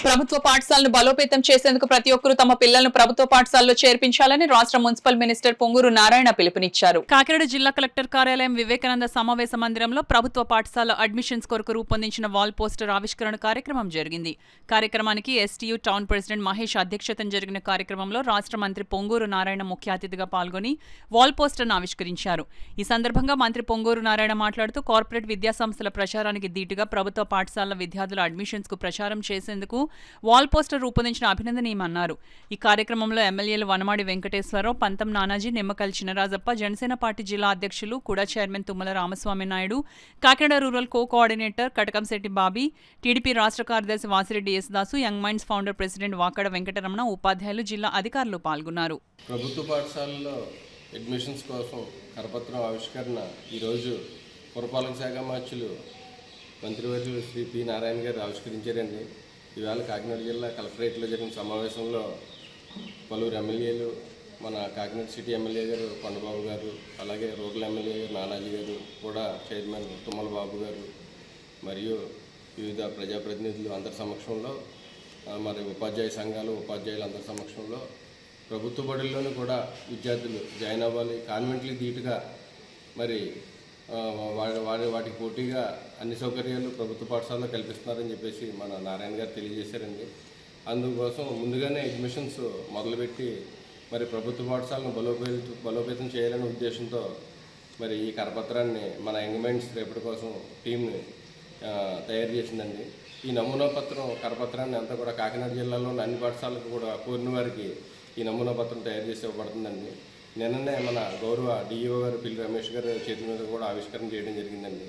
ప్రభుత్వ పాఠశాలను బలోపేతం చేసేందుకు ప్రతి ఒక్కరూ తమ పిల్లలను ప్రభుత్వ పాఠశాలలో చేర్పించాలని రాష్ట్ర మున్సిపల్ మినిస్టర్ పొంగూరు నారాయణ పిలుపునిచ్చారు. కాకినాడ జిల్లా కలెక్టర్ కార్యాలయం వివేకానంద సమావేశ మందిరంలో ప్రభుత్వ పాఠశాల అడ్మిషన్స్ కొరకు రూపొందించిన వాల్ పోస్టర్ ఆవిష్కరణ కార్యక్రమం జరిగింది. కార్యక్రమానికి ఎస్టీయూ టౌన్ ప్రెసిడెంట్ మహేష్ అధ్యక్షతన జరిగిన కార్యక్రమంలో రాష్ట్ర మంత్రి పొంగూరు నారాయణ ముఖ్య అతిథిగా పాల్గొని వాల్ పోస్టర్ను ఆవిష్కరించారు. ఈ సందర్భంగా మంత్రి పొంగూరు నారాయణ మాట్లాడుతూ కార్పొరేట్ విద్యాసంస్థల ప్రచారానికి దీటుగా ప్రభుత్వ పాఠశాలల విద్యార్థుల అడ్మిషన్స్ కు ప్రచారం చేసేందుకు వాల్ పోస్టర్ రూపొందించిన అభినందనీయమన్నారు. ఈ కార్యక్రమంలో ఎమ్మెల్యేలు వనమాడి వెంకటేశ్వరరావు, పంతం నానాజీ, నిమ్మకల్ చినరాజప్ప, జనసేన పార్టీ జిల్లా అధ్యక్షులు, కూడా chairman Tummala Ramaswamy Naidu, Kakinada rural coordinator Katakamsetti Bobby, TDP రాష్ట్ర కార్యదర్శి Vasireddy Yesudasu, young minds founder president Vakada Venkataramana, ఉపాధ్యాయులు, జిల్లా అధికారులు పాల్గొన్నారు. ప్రభుత్వ పాఠశాలలో అడ్మిషన్స్ కోసం కరపత్రం ఆవిష్కరణ ఈరోజు పురపాలక శాఖ మార్చులు మంత్రివర్యులు శ్రీ పి నారాయణ గారు ఆవిష్కరించారండి. ఇవాళ కాకినాడ జిల్లా కలెక్టరేట్లో జరిగిన సమావేశంలో పలువురు ఎమ్మెల్యేలు, మన కాకినాడ సిటీ ఎమ్మెల్యే గారు కొండబాబు గారు, అలాగే రూరల్ ఎమ్మెల్యే గారు నానాజీ గారు, కూడా చైర్మన్ తుమ్మల బాబు గారు మరియు వివిధ ప్రజాప్రతినిధులు అందరి సమక్షంలో, మరి ఉపాధ్యాయ సంఘాలు, ఉపాధ్యాయులు అందరి సమక్షంలో ప్రభుత్వ బడుల్లోనూ కూడా విద్యార్థులు జాయిన్ అవ్వాలి, కాన్వెంట్లీ ధీటుగా మరి వాటికి పోటీగా అన్ని సౌకర్యాలు ప్రభుత్వ పాఠశాలలో కల్పిస్తున్నారని చెప్పేసి మన నారాయణ గారు తెలియజేశారండి. అందుకోసం ముందుగానే అడ్మిషన్స్ మొదలుపెట్టి మరి ప్రభుత్వ పాఠశాలను బలోపేతం చేయాలనే ఉద్దేశంతో మరి ఈ కరపత్రాన్ని మన యంగ్ మైండ్స్ రేపటి కోసం టీంని తయారు చేసిందండి. ఈ నమూనా పత్రం కరపత్రాన్ని అంతా కూడా కాకినాడ జిల్లాలోని అన్ని పాఠశాలకు కూడా కోరిన వారికి ఈ నమూనా పత్రం తయారు చేసి ఇవ్వబడుతుందండి. నిన్ననే మన గౌరవ డిఈఓ గారు పిల్లి రమేష్ గారు చేతుల మీద కూడా ఆవిష్కరణ చేయడం జరిగిందండి.